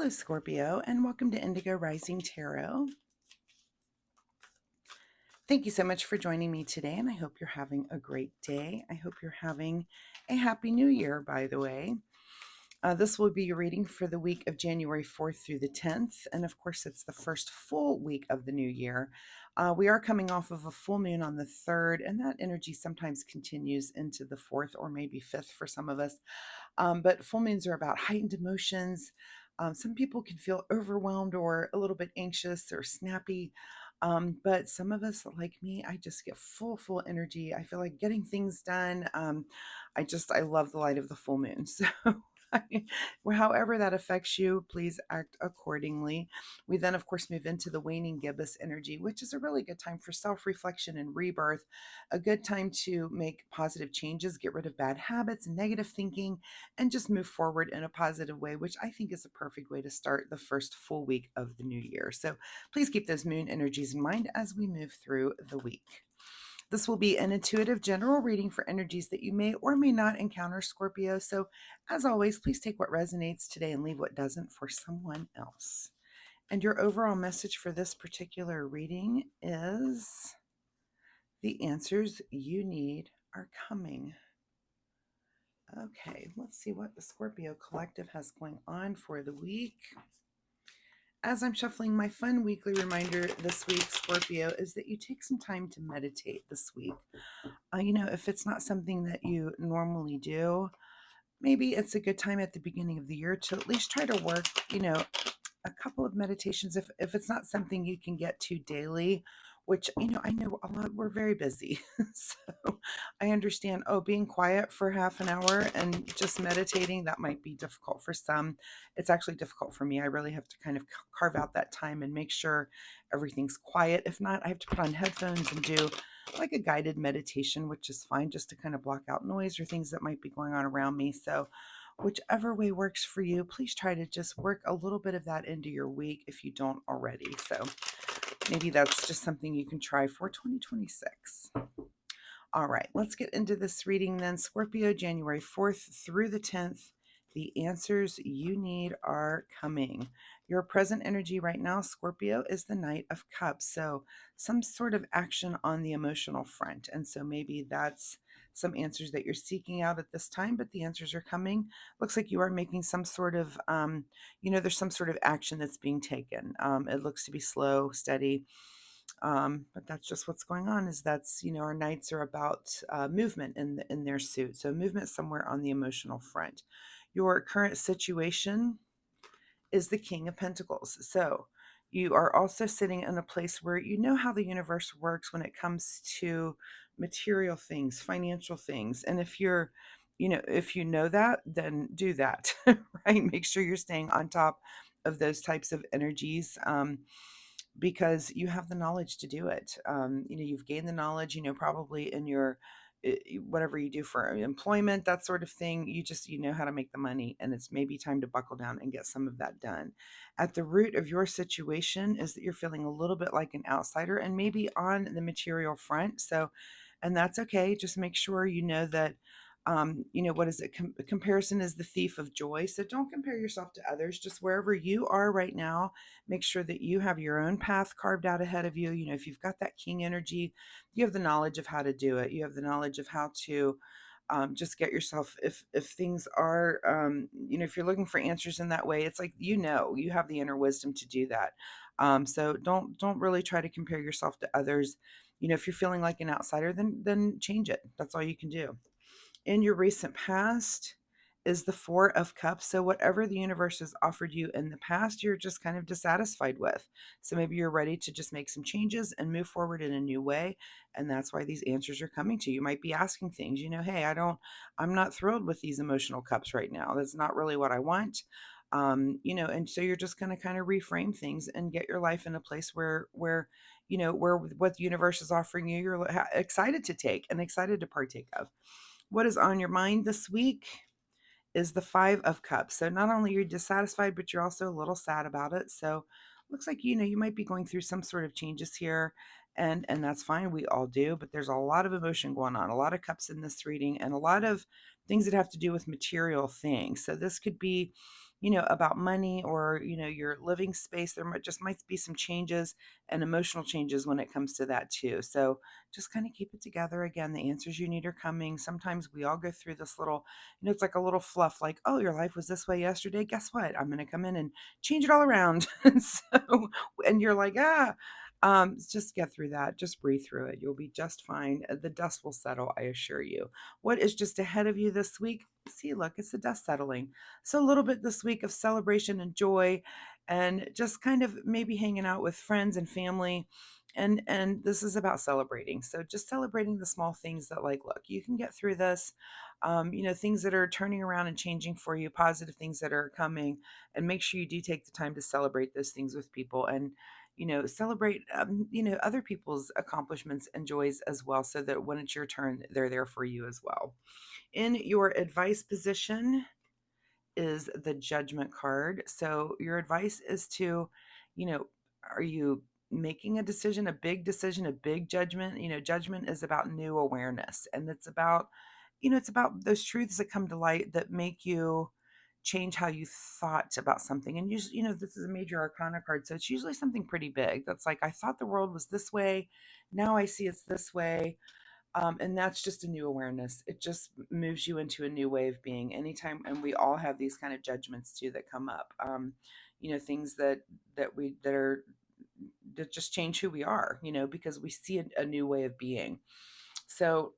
Hello, Scorpio, and welcome to Indigo Rising Tarot. Thank you so much for joining me today, and I hope you're having a great day. I hope you're having a happy new year, by the way. This will be your reading for the week of January 4th through the 10th, and of course, it's the first full week of the new year. We are coming off of a full moon on the 3rd, and that energy sometimes continues into the 4th or maybe 5th for some of us. But full moons are about heightened emotions. Some people can feel overwhelmed or a little bit anxious or snappy. But some of us, like me, I just get full energy. I feel like getting things done. I love the light of the full moon. So however that affects you, please act accordingly. We then, of course, move into the waning gibbous energy, which is a really good time for self-reflection and rebirth, a good time to make positive changes, get rid of bad habits and negative thinking, and just move forward in a positive way, which I think is a perfect way to start the first full week of the new year. So please keep those moon energies in mind as we move through the week. This will be an intuitive general reading for energies that you may or may not encounter, Scorpio. So as always, please take what resonates today and leave what doesn't for someone else. And your overall message for this particular reading is the answers you need are coming. Okay, let's see what the Scorpio Collective has going on for the week. As I'm shuffling, my fun weekly reminder this week, Scorpio, is that you take some time to meditate this week. If it's not something that you normally do, maybe it's a good time at the beginning of the year to at least try to work, a couple of meditations. If it's not something you can get to daily, which, I know a lot, we're very busy. So I understand, being quiet for half an hour and just meditating, that might be difficult for some. It's actually difficult for me. I really have to kind of carve out that time and make sure everything's quiet. If not, I have to put on headphones and do like a guided meditation, which is fine, just to kind of block out noise or things that might be going on around me. So whichever way works for you, please try to just work a little bit of that into your week if you don't already. So maybe that's just something you can try for 2026. All right, let's get into this reading then. Scorpio, January 4th through the 10th. The answers you need are coming. Your present energy right now, Scorpio, is the Knight of Cups. So some sort of action on the emotional front. And so maybe that's some answers that you're seeking out at this time, but the answers are coming. Looks like you are making some sort of, there's some sort of action that's being taken. It looks to be slow, steady. But that's just what's going on. Is that's our knights are about movement in their suit, so movement somewhere on the emotional front. Your current situation is the King of Pentacles, so you are also sitting in a place where you know how the universe works when it comes to material things, financial things, and if you know that, then do that. Right, make sure you're staying on top of those types of energies. Because you have the knowledge to do it. You've gained the knowledge, probably in your whatever you do for employment, that sort of thing. You know how to make the money, and it's maybe time to buckle down and get some of that done. At the root of your situation is that you're feeling a little bit like an outsider and maybe on the material front. So, and that's okay. Just make sure you know that what is it? Comparison is the thief of joy. So don't compare yourself to others. Just wherever you are right now, make sure that you have your own path carved out ahead of you. If you've got that king energy, you have the knowledge of how to do it. You have the knowledge of how to just get yourself, if things are, if you're looking for answers in that way, it's like, you have the inner wisdom to do that. So don't really try to compare yourself to others. If you're feeling like an outsider, then change it. That's all you can do. In your recent past is the Four of Cups. So whatever the universe has offered you in the past, you're just kind of dissatisfied with. So maybe you're ready to just make some changes and move forward in a new way. And that's why these answers are coming to you. You might be asking things, hey, I'm not thrilled with these emotional cups right now. That's not really what I want. And so you're just going to kind of reframe things and get your life in a place where what the universe is offering you, you're excited to take and excited to partake of. What is on your mind this week is the Five of Cups. So not only are you dissatisfied, but you're also a little sad about it. So looks like, you might be going through some sort of changes here, and that's fine. We all do, but there's a lot of emotion going on, a lot of cups in this reading, and a lot of things that have to do with material things. So this could be, about money or, your living space. There just might be some changes and emotional changes when it comes to that too. So just kind of keep it together. Again, the answers you need are coming. Sometimes we all go through this little, it's like a little fluff, like, oh, your life was this way yesterday. Guess what? I'm going to come in and change it all around. And so, and you're like, just get through that. Just breathe through it. You'll be just fine. The dust will settle, I assure you. What is just ahead of you this week? See, look, it's the dust settling. So a little bit this week of celebration and joy, and just kind of maybe hanging out with friends and family. And this is about celebrating. So just celebrating the small things that, like, look, you can get through this. Things that are turning around and changing for you, positive things that are coming, and make sure you do take the time to celebrate those things with people, and celebrate other people's accomplishments and joys as well, so that when it's your turn, they're there for you as well. In your advice position is the Judgment card. So your advice is to, are you making a decision, a big decision, a big judgment? Judgment is about new awareness, and it's about, it's about those truths that come to light that make you change how you thought about something. And usually, this is a major arcana card, so it's usually something pretty big that's like, I thought the world was this way, now I see it's this way. And that's just a new awareness. It just moves you into a new way of being anytime. And we all have these kind of judgments too that come up. Things that just change who we are, because we see a new way of being. So,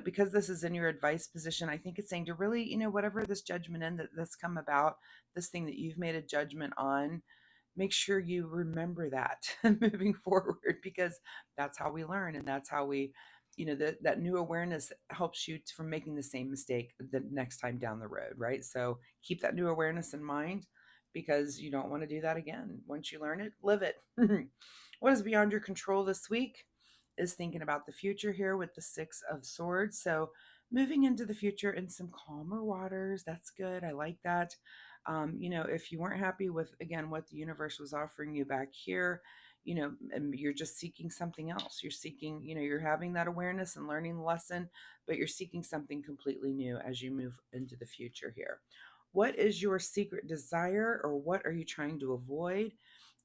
because this is in your advice position, I think it's saying to really, whatever this judgment that's come about, this thing that you've made a judgment on, make sure you remember that moving forward, because that's how we learn, and that's how we, that new awareness helps you from making the same mistake the next time down the road, right? So keep that new awareness in mind, because you don't want to do that again. Once you learn it, live it. What is beyond your control this week is thinking about the future here with the Six of Swords. So moving into the future in some calmer waters. That's good. I like that. If you weren't happy with, again, what the universe was offering you back here, and you're just seeking something else. You're seeking, you're having that awareness and learning the lesson, but you're seeking something completely new as you move into the future here. What is your secret desire, or what are you trying to avoid?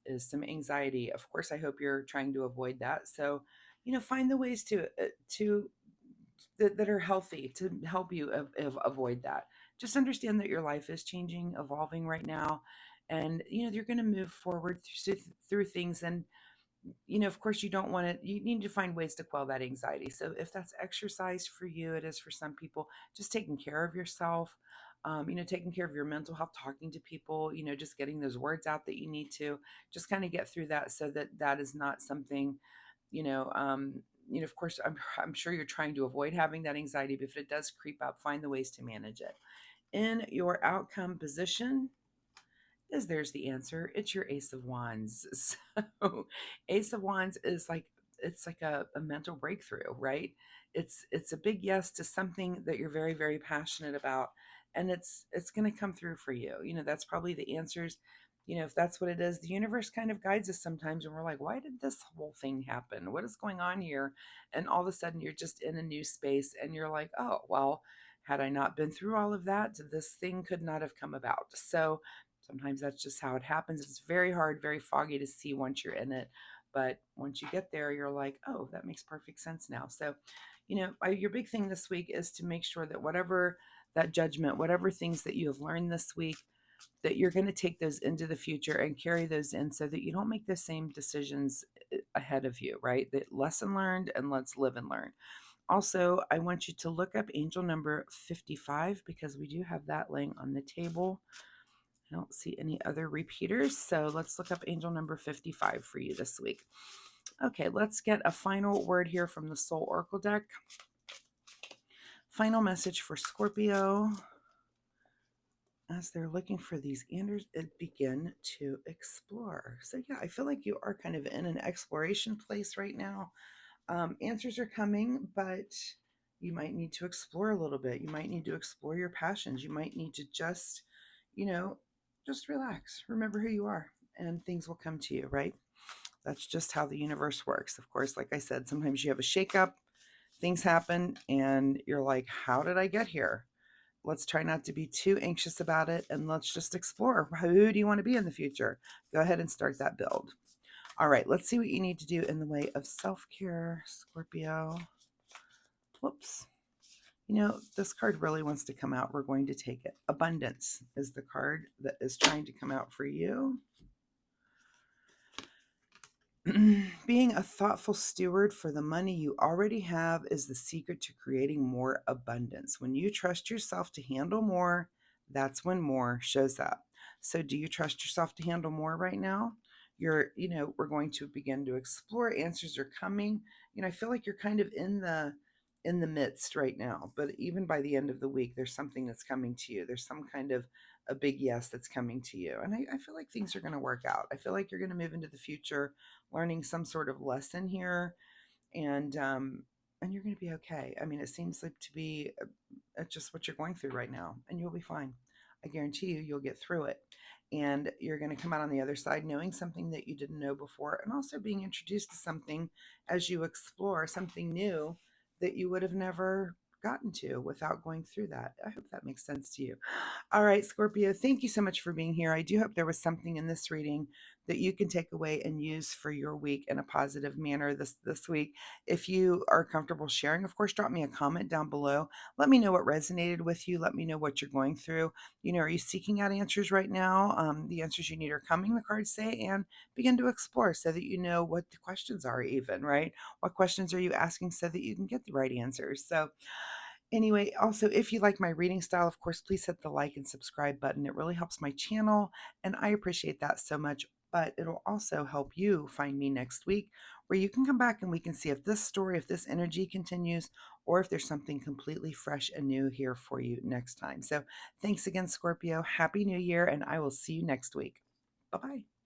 Is some anxiety. Of course, I hope you're trying to avoid that. So, find the ways to that are healthy to help you avoid that. Just understand that your life is changing, evolving right now, and you're going to move forward through things. And of course, you don't want to, you need to find ways to quell that anxiety. So if that's exercise for you, it is for some people, just taking care of yourself, taking care of your mental health, talking to people, just getting those words out that you need to just kind of get through that, so that that is not something, of course, I'm sure you're trying to avoid having that anxiety, but if it does creep up, find the ways to manage it. In your outcome position, is there's the answer. It's your Ace of Wands. So Ace of Wands is like, it's like a mental breakthrough, right? It's a big yes to something that you're very, very passionate about. And it's gonna come through for you. That's probably the answers. If that's what it is, the universe kind of guides us sometimes, and we're like, why did this whole thing happen? What is going on here? And all of a sudden you're just in a new space, and you're like, oh, well, had I not been through all of that, this thing could not have come about. So sometimes that's just how it happens. It's very hard, very foggy to see once you're in it. But once you get there, you're like, oh, that makes perfect sense now. So, your big thing this week is to make sure that whatever that judgment, whatever things that you have learned this week, that you're going to take those into the future and carry those in, so that you don't make the same decisions ahead of you, right? That lesson learned, and let's live and learn. Also, I want you to look up angel number 55, because we do have that laying on the table. I don't see any other repeaters, so let's look up angel number 55 for you this week. Okay, let's get a final word here from the Soul Oracle deck. Final message for Scorpio as they're looking for these answers and begin to explore. So yeah, I feel like you are kind of in an exploration place right now. Answers are coming, but you might need to explore a little bit. You might need to explore your passions. You might need to just, just relax. Remember who you are, and things will come to you, right? That's just how the universe works. Of course, like I said, sometimes you have a shakeup, things happen, and you're like, how did I get here? Let's try not to be too anxious about it, and let's just explore. Who do you want to be in the future? Go ahead and start that build. All right, let's see what you need to do in the way of self-care, Scorpio. Whoops. You know, this card really wants to come out. We're going to take it. Abundance is the card that is trying to come out for you. Being a thoughtful steward for the money you already have is the secret to creating more abundance. When you trust yourself to handle more, that's when more shows up. So, do you trust yourself to handle more right now? We're going to begin to explore. Answers are coming. I feel like you're kind of in the midst right now, but even by the end of the week, there's something that's coming to you. There's some kind of a big yes that's coming to you. And I feel like things are going to work out. I feel like you're going to move into the future learning some sort of lesson here, and you're going to be okay. I mean, it seems like to be just what you're going through right now, and you'll be fine. I guarantee you'll get through it, and you're going to come out on the other side knowing something that you didn't know before, and also being introduced to something as you explore something new that you would have never gotten to without going through that. I hope that makes sense to you. All right, Scorpio, thank you so much for being here. I do hope there was something in this reading that you can take away and use for your week in a positive manner this week. If you are comfortable sharing, of course, drop me a comment down below. Let me know what resonated with you. Let me know what you're going through. Are you seeking out answers right now? The answers you need are coming, the cards say, and begin to explore so that you know what the questions are, even, right? What questions are you asking so that you can get the right answers? So, anyway, also, if you like my reading style, of course, please hit the like and subscribe button. It really helps my channel, and I appreciate that so much. But it'll also help you find me next week, where you can come back and we can see if this story, if this energy continues, or if there's something completely fresh and new here for you next time. So thanks again, Scorpio. Happy New Year, and I will see you next week. Bye-bye.